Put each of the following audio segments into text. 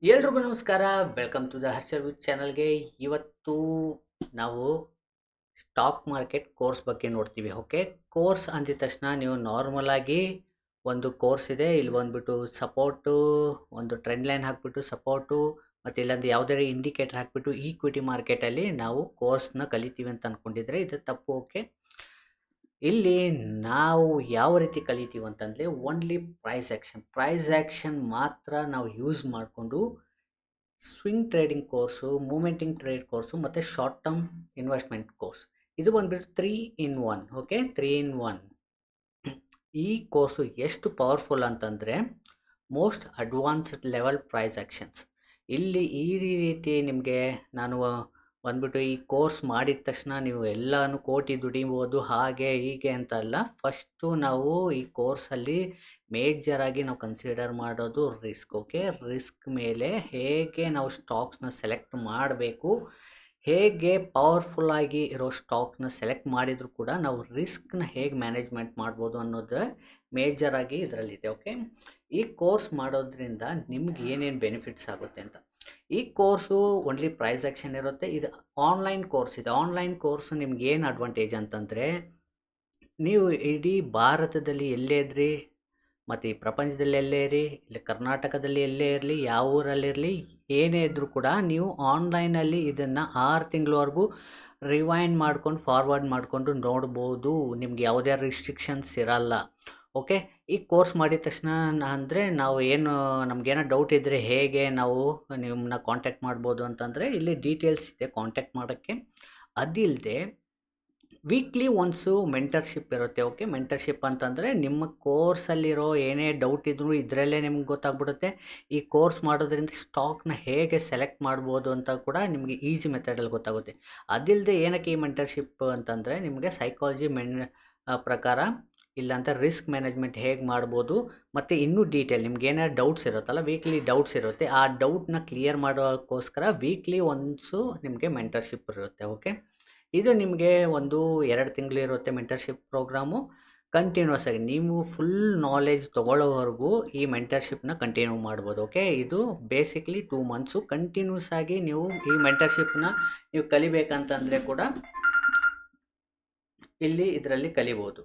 ಎಲ್ರಿಗೂ ನಮಸ್ಕಾರ. Welcome to the Harshal ಚಾನಲ್ಗೆ. ಇವತ್ತು ನಾವು ಸ್ಟಾಕ್ ಮಾರ್ಕೆಟ್ ಕೋರ್ಸ್ ಬಗ್ಗೆ ನೋಡ್ತೀವಿ. ಓಕೆ, ಕೋರ್ಸ್ ಅಂದಿದ ತಕ್ಷಣ ನೀವು ನಾರ್ಮಲ್ ಆಗಿ ಒಂದು ಕೋರ್ಸ್ ಇದೆ, ಇಲ್ಲಿ ಬಂದ್ಬಿಟ್ಟು ಸಪೋರ್ಟು, ಒಂದು ಟ್ರೆಂಡ್ ಲೈನ್ ಹಾಕ್ಬಿಟ್ಟು ಸಪೋರ್ಟು, ಮತ್ತು ಇಲ್ಲೊಂದು ಯಾವುದೇ ಇಂಡಿಕೇಟರ್ ಹಾಕ್ಬಿಟ್ಟು ಈಕ್ವಿಟಿ ಮಾರ್ಕೆಟಲ್ಲಿ ನಾವು ಕೋರ್ಸ್ನ ಕಲಿತೀವಿ ಅಂತ ಅಂದ್ಕೊಂಡಿದ್ರೆ ಇದು ತಪ್ಪು. ಓಕೆ, ಇಲ್ಲಿ ನಾವು ಯಾವ ರೀತಿ ಕಲಿತೀವಿ ಅಂತಂದರೆ ಓನ್ಲಿ ಪ್ರೈಸ್ ಆ್ಯಕ್ಷನ್ ಮಾತ್ರ ನಾವು ಯೂಸ್ ಮಾಡಿಕೊಂಡು swing trading course, momentum trade course ಮತ್ತು ಶಾರ್ಟ್ ಟರ್ಮ್ ಇನ್ವೆಸ್ಟ್ಮೆಂಟ್ ಕೋರ್ಸ್, ಇದು ಬಂದುಬಿಟ್ಟು 3 in 1. Okay, 3 in 1. ಈ ಕೋರ್ಸು ಎಷ್ಟು ಪವರ್ಫುಲ್ ಅಂತಂದರೆ most advanced level price actions. ಇಲ್ಲಿ ಈ ರೀತಿ ನಿಮಗೆ ನಾನು ಬಂದ್ಬಿಟ್ಟು ಈ ಕೋರ್ಸ್ ಮಾಡಿದ ತಕ್ಷಣ ನೀವು ಎಲ್ಲನೂ ಕೋಟಿ ದುಡಿಬೋದು ಹಾಗೆ ಹೀಗೆ ಅಂತಲ್ಲ. ಫಸ್ಟು ನಾವು ಈ ಕೋರ್ಸಲ್ಲಿ ಮೇಜರಾಗಿ ನಾವು ಕನ್ಸಿಡರ್ ಮಾಡೋದು ರಿಸ್ಕ್. ಓಕೆ, ರಿಸ್ಕ್ ಮೇಲೆ ಹೇಗೆ ನಾವು ಸ್ಟಾಕ್ಸ್ನ ಸೆಲೆಕ್ಟ್ ಮಾಡಬೇಕು, ಹೇಗೆ ಪವರ್ಫುಲ್ಲಾಗಿ ಇರೋ ಸ್ಟಾಕ್ನ ಸೆಲೆಕ್ಟ್ ಮಾಡಿದರೂ ಕೂಡ ನಾವು ರಿಸ್ಕ್ನ ಹೇಗೆ ಮ್ಯಾನೇಜ್ಮೆಂಟ್ ಮಾಡ್ಬೋದು ಅನ್ನೋದು ಮೇಜರಾಗಿ ಇದರಲ್ಲಿದೆ. ಓಕೆ, ಈ ಕೋರ್ಸ್ ಮಾಡೋದ್ರಿಂದ ನಿಮ್ಗೆ ಏನೇನು ಬೆನಿಫಿಟ್ಸ್ ಆಗುತ್ತೆ ಅಂತ. ಈ ಕೋರ್ಸು ಓನ್ಲಿ ಪ್ರೈಸ್ ಆ್ಯಕ್ಷನ್ ಇರುತ್ತೆ. ಇದು ಆನ್ಲೈನ್ ಕೋರ್ಸ್ ಇದೆ. ಆನ್ಲೈನ್ ಕೋರ್ಸ್ ನಿಮ್ಗೆ ಏನು ಅಡ್ವಾಂಟೇಜ್ ಅಂತಂದರೆ ನೀವು ಇಡೀ ಭಾರತದಲ್ಲಿ ಎಲ್ಲೇ ಇದ್ರಿ ಮತ್ತು ಈ ಪ್ರಪಂಚದಲ್ಲಿ ಎಲ್ಲೇ ಇರಿ, ಇಲ್ಲ ಕರ್ನಾಟಕದಲ್ಲಿ ಎಲ್ಲೇ ಇರಲಿ, ಯಾವ ಊರಲ್ಲಿರಲಿ, ಏನೇ ಇದ್ದರೂ ಕೂಡ ನೀವು ಆನ್ಲೈನಲ್ಲಿ ಇದನ್ನು 6 ತಿಂಗಳವರೆಗೂ ರಿವೈಂಡ್ ಮಾಡ್ಕೊಂಡು ಫಾರ್ವರ್ಡ್ ಮಾಡಿಕೊಂಡು ನೋಡ್ಬೋದು. ನಿಮ್ಗೆ ಯಾವುದೇ ರಿಸ್ಟ್ರಿಕ್ಷನ್ಸ್ ಇರಲ್ಲ. ಓಕೆ, ಈ ಕೋರ್ಸ್ ಮಾಡಿದ ತಕ್ಷಣ ಅಂದರೆ ನಾವು ಏನು ನಮಗೇನೋ ಡೌಟ್ ಇದ್ದರೆ ಹೇಗೆ ನಾವು ನಿಮ್ಮನ್ನ ಕಾಂಟ್ಯಾಕ್ಟ್ ಮಾಡ್ಬೋದು ಅಂತಂದರೆ ಇಲ್ಲಿ ಡೀಟೇಲ್ಸ್ ಇದೆ ಕಾಂಟ್ಯಾಕ್ಟ್ ಮಾಡೋಕ್ಕೆ. ಅದಿಲ್ಲದೆ ವೀಕ್ಲಿ ಒನ್ಸು ಮೆಂಟರ್ಶಿಪ್ ಇರುತ್ತೆ. ಓಕೆ, ಮೆಂಟರ್ಶಿಪ್ ಅಂತಂದರೆ ನಿಮ್ಮ ಕೋರ್ಸಲ್ಲಿರೋ ಏನೇ ಡೌಟ್ ಇದ್ದರೂ ಇದರಲ್ಲೇ ನಿಮ್ಗೆ ಗೊತ್ತಾಗ್ಬಿಡುತ್ತೆ. ಈ ಕೋರ್ಸ್ ಮಾಡೋದ್ರಿಂದ ಸ್ಟಾಕ್ನ ಹೇಗೆ ಸೆಲೆಕ್ಟ್ ಮಾಡ್ಬೋದು ಅಂತ ಕೂಡ ನಿಮಗೆ ಈಸಿ ಮೆಥಡಲ್ಲಿ ಗೊತ್ತಾಗುತ್ತೆ. ಅದಿಲ್ಲದೆ ಏನಕ್ಕೆ ಈ ಮೆಂಟರ್ಶಿಪ್ ಅಂತಂದರೆ ನಿಮಗೆ ಸೈಕಾಲಜಿ ಪ್ರಕಾರ ಇಲ್ಲಾಂತ ರಿಸ್ಕ್ ಮ್ಯಾನೇಜ್ಮೆಂಟ್ ಹೇಗೆ ಮಾಡ್ಬೋದು ಮತ್ತು ಇನ್ನೂ ಡೀಟೇಲ್ ನಿಮ್ಗೆ ಏನಾದ್ರು ಡೌಟ್ಸ್ ಇರುತ್ತಲ್ಲ, ವೀಕ್ಲಿ ಡೌಟ್ಸ್ ಇರುತ್ತೆ, ಆ ಡೌಟ್ನ ಕ್ಲಿಯರ್ ಮಾಡೋಕ್ಕೋಸ್ಕರ ವೀಕ್ಲಿ ಒನ್ಸು ನಿಮಗೆ ಮೆಂಟರ್ಶಿಪ್ ಇರುತ್ತೆ. ಓಕೆ, ಇದು ನಿಮಗೆ 1-2 ತಿಂಗಳು ಇರುತ್ತೆ ಮೆಂಟರ್ಶಿಪ್ ಪ್ರೋಗ್ರಾಮು. ಕಂಟಿನ್ಯೂಸ್ ಆಗಿ ನೀವು ಫುಲ್ ನಾಲೆಜ್ ತೊಗೊಳ್ಳೋವರೆಗೂ ಈ ಮೆಂಟರ್ಶಿಪ್ನ ಕಂಟಿನ್ಯೂ ಮಾಡ್ಬೋದು. ಓಕೆ, ಇದು ಬೇಸಿಕ್ಲಿ 2 ಮಂತ್ಸು ಕಂಟಿನ್ಯೂಸ್ ಆಗಿ ನೀವು ಈ ಮೆಂಟರ್ಶಿಪ್ನ ನೀವು ಕಲಿಬೇಕಂತಂದರೆ ಕೂಡ ಇಲ್ಲಿ ಇದರಲ್ಲಿ ಕಲಿಬೋದು.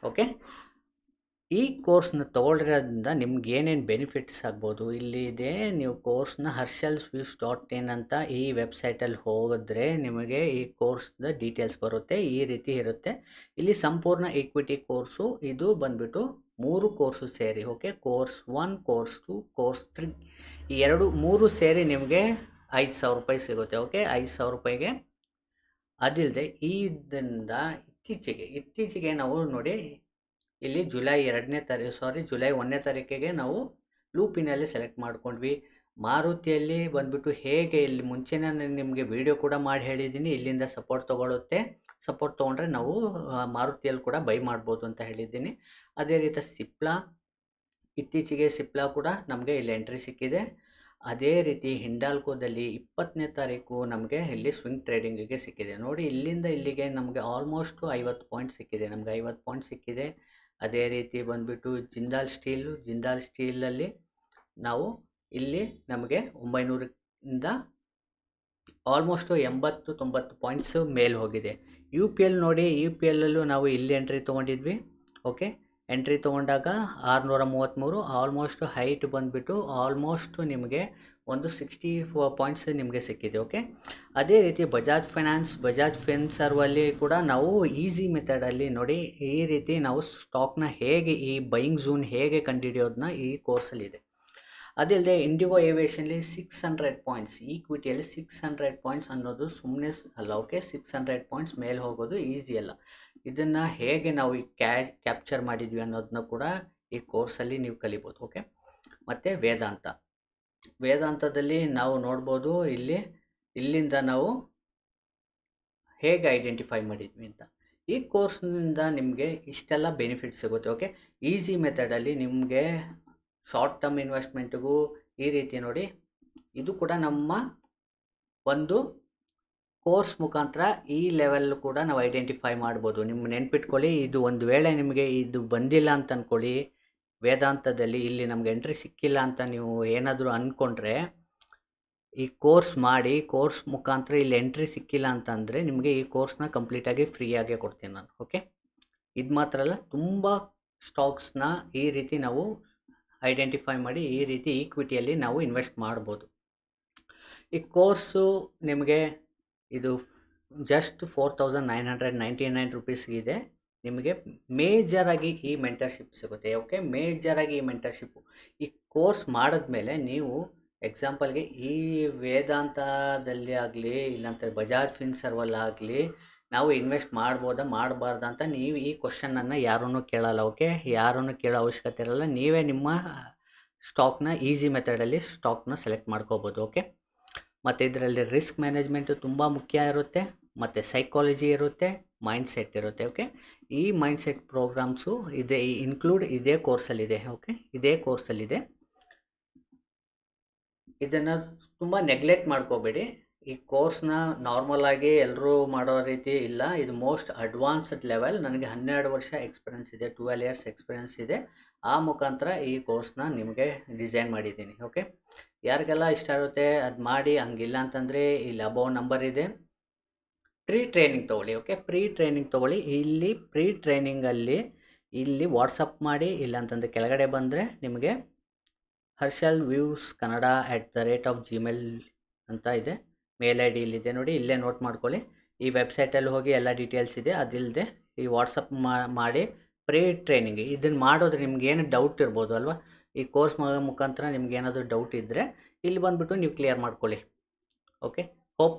ಓಕೆ, ಈ ಕೋರ್ಸ್ನ ತೊಗೊಳ್ಳಿರೋದ್ರಿಂದ ನಿಮ್ಗೆ ಏನೇನು ಬೆನಿಫಿಟ್ಸ್ ಆಗ್ಬೋದು ಇಲ್ಲಿ ಇದೆ. ನೀವು ಕೋರ್ಸ್ನ HarshalSwifts.in ಅಂತ ಈ ವೆಬ್ಸೈಟಲ್ಲಿ ಹೋಗಿದ್ರೆ ನಿಮಗೆ ಈ ಕೋರ್ಸ್ದ ಡೀಟೇಲ್ಸ್ ಬರುತ್ತೆ. ಈ ರೀತಿ ಇರುತ್ತೆ. ಇಲ್ಲಿ ಸಂಪೂರ್ಣ ಈಕ್ವಿಟಿ ಕೋರ್ಸು, ಇದು ಬಂದುಬಿಟ್ಟು 3 ಕೋರ್ಸು ಸೇರಿ. ಓಕೆ, ಕೋರ್ಸ್ 1, ಕೋರ್ಸ್ 2, ಕೋರ್ಸ್ 3, ಈ 3 ಸೇರಿ ನಿಮಗೆ 5,000 ರೂಪಾಯಿ ಸಿಗುತ್ತೆ. ಓಕೆ, 5,000 ರೂಪಾಯಿಗೆ. ಅದಿಲ್ಲದೆ ಇದರಿಂದ ಇತ್ತೀಚೆಗೆ ನಾವು ನೋಡಿ ಇಲ್ಲಿ ಜುಲೈ 1ನೇ ತಾರೀಕಿಗೆ ನಾವು ಲೂಪಿನಲ್ಲಿ ಸೆಲೆಕ್ಟ್ ಮಾಡ್ಕೊಂಡ್ವಿ. ಮಾರುತಿಯಲ್ಲಿ ಬಂದುಬಿಟ್ಟು ಹೇಗೆ ಇಲ್ಲಿ ಮುಂಚೆನೇ ನಿಮಗೆ ವಿಡಿಯೋ ಕೂಡ ಮಾಡಿ ಹೇಳಿದ್ದೀನಿ, ಇಲ್ಲಿಂದ ಸಪೋರ್ಟ್ ತೊಗೊಳುತ್ತೆ. ಸಪೋರ್ಟ್ ತೊಗೊಂಡ್ರೆ ನಾವು ಮಾರುತಿಯಲ್ಲಿ ಕೂಡ ಬೈ ಮಾಡ್ಬೋದು ಅಂತ ಹೇಳಿದ್ದೀನಿ. ಅದೇ ರೀತಿ ಇತ್ತೀಚೆಗೆ ಸಿಪ್ಲಾ ಕೂಡ ನಮಗೆ ಇಲ್ಲಿ ಎಂಟ್ರಿ ಸಿಕ್ಕಿದೆ. ಅದೇ ರೀತಿ ಹಿಂಡಾಲ್ಕೋದಲ್ಲಿ 20ನೇ ತಾರೀಕು ನಮಗೆ ಇಲ್ಲಿ ಸ್ವಿಂಗ್ ಟ್ರೇಡಿಂಗಿಗೆ ಸಿಕ್ಕಿದೆ. ನೋಡಿ, ಇಲ್ಲಿಂದ ಇಲ್ಲಿಗೆ ನಮಗೆ ಆಲ್ಮೋಸ್ಟು 50 ಪಾಯಿಂಟ್ ಸಿಕ್ಕಿದೆ. ನಮಗೆ 50 ಪಾಯಿಂಟ್ ಸಿಕ್ಕಿದೆ. ಅದೇ ರೀತಿ ಬಂದುಬಿಟ್ಟು ಜಿಂದಾಲ್ ಸ್ಟೀಲಲ್ಲಿ ನಾವು ಇಲ್ಲಿ ನಮಗೆ 900ಇಂದ ಆಲ್ಮೋಸ್ಟು 80-90 ಪಾಯಿಂಟ್ಸು ಮೇಲೆ ಹೋಗಿದೆ. UPL ನೋಡಿ, UPLಲ್ಲೂ ನಾವು ಇಲ್ಲಿ ಎಂಟ್ರಿ ತೊಗೊಂಡಿದ್ವಿ. ಓಕೆ, ಎಂಟ್ರಿ ತೊಗೊಂಡಾಗ 633, ಆಲ್ಮೋಸ್ಟ್ ಹೈಟ್ ಬಂದುಬಿಟ್ಟು ಆಲ್ಮೋಸ್ಟು ನಿಮಗೆ ಒಂದು 64 ಪಾಯಿಂಟ್ಸ್ ನಿಮಗೆ ಸಿಕ್ಕಿದೆ. ಓಕೆ, ಅದೇ ರೀತಿ ಬಜಾಜ್ ಫಿನ್ಸರ್ವಲ್ಲಿ ಕೂಡ ನಾವು ಈಸಿ ಮೆಥಡಲ್ಲಿ ನೋಡಿ ಈ ರೀತಿ ನಾವು ಸ್ಟಾಕ್ನ ಹೇಗೆ ಈ ಬೈಯಿಂಗ್ ಝೋನ್ ಹೇಗೆ ಕಂಡುಹಿಡಿಯೋದನ್ನ ಈ ಕೋರ್ಸಲ್ಲಿದೆ. ಅದಿಲ್ಲದೆ ಇಂಡಿಗೋ ಏವಿಯೇಷನ್ಲಿ 600 ಪಾಯಿಂಟ್ಸ್, ಈಕ್ವಿಟಿಯಲ್ಲಿ 600 ಪಾಯಿಂಟ್ಸ್ ಅನ್ನೋದು ಸುಮ್ಮನೆ ಅಲ್ಲ. ಓಕೆ, 600 ಪಾಯಿಂಟ್ಸ್ ಮೇಲೆ ಹೋಗೋದು ಈಸಿ ಅಲ್ಲ. ಇದನ್ನು ಹೇಗೆ ನಾವು ಈ ಕ್ಯಾಪ್ಚರ್ ಮಾಡಿದ್ವಿ ಅನ್ನೋದನ್ನ ಕೂಡ ಈ ಕೋರ್ಸಲ್ಲಿ ನೀವು ಕಲಿಬೋದು. ಓಕೆ, ಮತ್ತು ವೇದಾಂತದಲ್ಲಿ ನಾವು ನೋಡ್ಬೋದು ಇಲ್ಲಿಂದ ನಾವು ಹೇಗೆ ಐಡೆಂಟಿಫೈ ಮಾಡಿದ್ವಿ ಅಂತ. ಈ ಕೋರ್ಸ್ನಿಂದ ನಿಮಗೆ ಇಷ್ಟೆಲ್ಲ ಬೆನಿಫಿಟ್ ಸಿಗುತ್ತೆ. ಓಕೆ, ಈಸಿ ಮೆಥಡಲ್ಲಿ ನಿಮಗೆ ಶಾರ್ಟ್ ಟರ್ಮ್ ಇನ್ವೆಸ್ಟ್ಮೆಂಟಿಗೂ ಈ ರೀತಿ ನೋಡಿ, ಇದು ಕೂಡ ನಮ್ಮ ಒಂದು ಕೋರ್ಸ್ ಮುಖಾಂತರ ಈ ಲೆವೆಲ್ ಕೂಡ ನಾವು ಐಡೆಂಟಿಫೈ ಮಾಡ್ಬೋದು. ನಿಮ್ಮ ನೆನ್ಪಿಟ್ಕೊಳ್ಳಿ, ಇದು ಒಂದು ವೇಳೆ ನಿಮಗೆ ಇದು ಬಂದಿಲ್ಲ ಅಂತ ಅಂದ್ಕೊಳ್ಳಿ, ವೇದಾಂತದಲ್ಲಿ ಇಲ್ಲಿ ನಮ್ಗೆ ಎಂಟ್ರಿ ಸಿಕ್ಕಿಲ್ಲ ಅಂತ ನೀವು ಏನಾದರೂ ಅಂದ್ಕೊಂಡ್ರೆ, ಈ ಕೋರ್ಸ್ ಮಾಡಿ, ಕೋರ್ಸ್ ಮುಖಾಂತರ ಇಲ್ಲಿ ಎಂಟ್ರಿ ಸಿಕ್ಕಿಲ್ಲ ಅಂತಂದರೆ ನಿಮಗೆ ಈ ಕೋರ್ಸ್ನ ಕಂಪ್ಲೀಟಾಗಿ ಫ್ರೀಯಾಗೇ ಕೊಡ್ತೀನಿ ನಾನು. ಓಕೆ, ಇದು ಮಾತ್ರ ಅಲ್ಲ, ತುಂಬ ಸ್ಟಾಕ್ಸ್ನ ಈ ರೀತಿ ನಾವು ಐಡೆಂಟಿಫೈ ಮಾಡಿ ಈ ರೀತಿ ಈಕ್ವಿಟಿಯಲ್ಲಿ ನಾವು ಇನ್ವೆಸ್ಟ್ ಮಾಡ್ಬೋದು. ಈ ಕೋರ್ಸು ನಿಮಗೆ ಇದು ಜಸ್ಟ್ 4999 ರುಪೀಸ್ಗಿದೆ. ನಿಮಗೆ ಮೇಜರಾಗಿ ಈ ಮೆಂಟರ್ಶಿಪ್ ಸಿಗುತ್ತೆ. ಓಕೆ, ಮೇಜರಾಗಿ ಈ ಮೆಂಟರ್ಶಿಪ್ಪು ಈ ಕೋರ್ಸ್ ಮಾಡಿದ್ಮೇಲೆ ನೀವು ಎಕ್ಸಾಂಪಲ್ಗೆ ಈ ವೇದಾಂತದಲ್ಲಿ ಆಗಲಿ ಇಲ್ಲಾಂತ ಬಜಾಜ್ ಫಿನ್ಸರ್ವಲ್ಲಾಗಲಿ ನಾವು ಇನ್ವೆಸ್ಟ್ ಮಾಡ್ಬೋದಾ ಮಾಡಬಾರ್ದ ಅಂತ ನೀವು ಈ ಕ್ವಶನನ್ನು ಯಾರೂ ಕೇಳಲ್ಲ. ಓಕೆ, ಯಾರೂ ಕೇಳೋ ಅವಶ್ಯಕತೆ ಇರಲ್ಲ. ನೀವೇ ನಿಮ್ಮ ಸ್ಟಾಕ್ನ ಈಸಿ ಮೆಥಡಲ್ಲಿ ಸ್ಟಾಕ್ನ ಸೆಲೆಕ್ಟ್ ಮಾಡ್ಕೋಬೋದು. ಓಕೆ, ಮತ್ತು ಇದರಲ್ಲಿ ರಿಸ್ಕ್ ಮ್ಯಾನೇಜ್ಮೆಂಟು ತುಂಬ ಮುಖ್ಯ ಇರುತ್ತೆ, ಮತ್ತು ಸೈಕಾಲಜಿ ಇರುತ್ತೆ, ಮೈಂಡ್ಸೆಟ್ ಇರುತ್ತೆ. ಓಕೆ, ಈ ಮೈಂಡ್ಸೆಟ್ ಪ್ರೋಗ್ರಾಮ್ಸು ಇದೆ, ಇನ್ಕ್ಲೂಡ್ ಇದೇ ಕೋರ್ಸಲ್ಲಿದೆ. ಓಕೆ, ಇದೇ ಕೋರ್ಸಲ್ಲಿದೆ. ಇದನ್ನು ತುಂಬ ನೆಗ್ಲೆಕ್ಟ್ ಮಾಡ್ಕೋಬೇಡಿ. ಈ ಕೋರ್ಸ್ನ ನಾರ್ಮಲಾಗಿ ಎಲ್ಲರೂ ಮಾಡೋ ರೀತಿ ಇಲ್ಲ, ಇದು ಮೋಸ್ಟ್ ಅಡ್ವಾನ್ಸ್ಡ್ ಲೆವೆಲ್. ನನಗೆ 12 ವರ್ಷ ಎಕ್ಸ್ಪೀರಿಯನ್ಸ್ ಇದೆ, 12 ಇಯರ್ಸ್ ಎಕ್ಸ್ಪೀರಿಯನ್ಸ್ ಇದೆ. ಆ ಮುಖಾಂತರ ಈ ಕೋರ್ಸ್ನ ನಿಮಗೆ ಡಿಸೈನ್ ಮಾಡಿದ್ದೀನಿ. ಓಕೆ, ಯಾರಿಗೆಲ್ಲ ಇಷ್ಟ ಇರುತ್ತೆ ಅದು ಮಾಡಿ. ಹಂಗಿಲ್ಲ ಅಂತಂದರೆ ಇಲ್ಲಿ ಅಬೌವ್ ನಂಬರ್ ಇದೆ, ಪ್ರೀ ಟ್ರೈನಿಂಗ್ ತೊಗೊಳ್ಳಿ. ಓಕೆ, ಪ್ರೀ ಟ್ರೈನಿಂಗ್ ತೊಗೊಳ್ಳಿ. ಇಲ್ಲಿ ಪ್ರೀ ಟ್ರೈನಿಂಗಲ್ಲಿ ಇಲ್ಲಿ ವಾಟ್ಸಪ್ ಮಾಡಿ, ಇಲ್ಲಾಂತಂದರೆ ಕೆಳಗಡೆ ಬಂದರೆ ನಿಮಗೆ harshal-views-kannada@gmail ಅಂತ ಇದೆ, ಮೇಲ್ ಐ ಡಿ ಇಲ್ಲಿದೆ ನೋಡಿ, ಇಲ್ಲೇ ನೋಟ್ ಮಾಡ್ಕೊಳ್ಳಿ. ಈ ವೆಬ್ಸೈಟಲ್ಲಿ ಹೋಗಿ ಎಲ್ಲ ಡೀಟೇಲ್ಸ್ ಇದೆ. ಅದಿಲ್ಲದೆ ಈ ವಾಟ್ಸಪ್ ಮಾಡಿ ಪ್ರೀ ಟ್ರೈನಿಂಗ್ ಇದನ್ನು ಮಾಡೋದ್ರೆ ನಿಮ್ಗೇನು ಡೌಟ್ ಇರ್ಬೋದು ಅಲ್ವಾ, ಈ ಕೋರ್ಸ್ ಮುಖಾಂತರ ನಿಮ್ಗೇನಾದರೂ ಡೌಟ್ ಇದ್ದರೆ ಇಲ್ಲಿ ಬಂದುಬಿಟ್ಟು ನೀವು ಕ್ಲಿಯರ್ ಮಾಡ್ಕೊಳ್ಳಿ. ಓಕೆ, ಹೋಪ್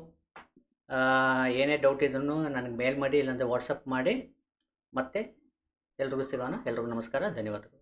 ಏನೇ ಡೌಟ್ ಇದ್ರೂ ನನಗೆ ಮೇಲ್ ಮಾಡಿ, ಇಲ್ಲಾಂದರೆ ವಾಟ್ಸಪ್ ಮಾಡಿ. ಮತ್ತೆ ಎಲ್ರಿಗೂ ಸಿಗೋಣ. ಎಲ್ರಿಗೂ ನಮಸ್ಕಾರ, ಧನ್ಯವಾದಗಳು.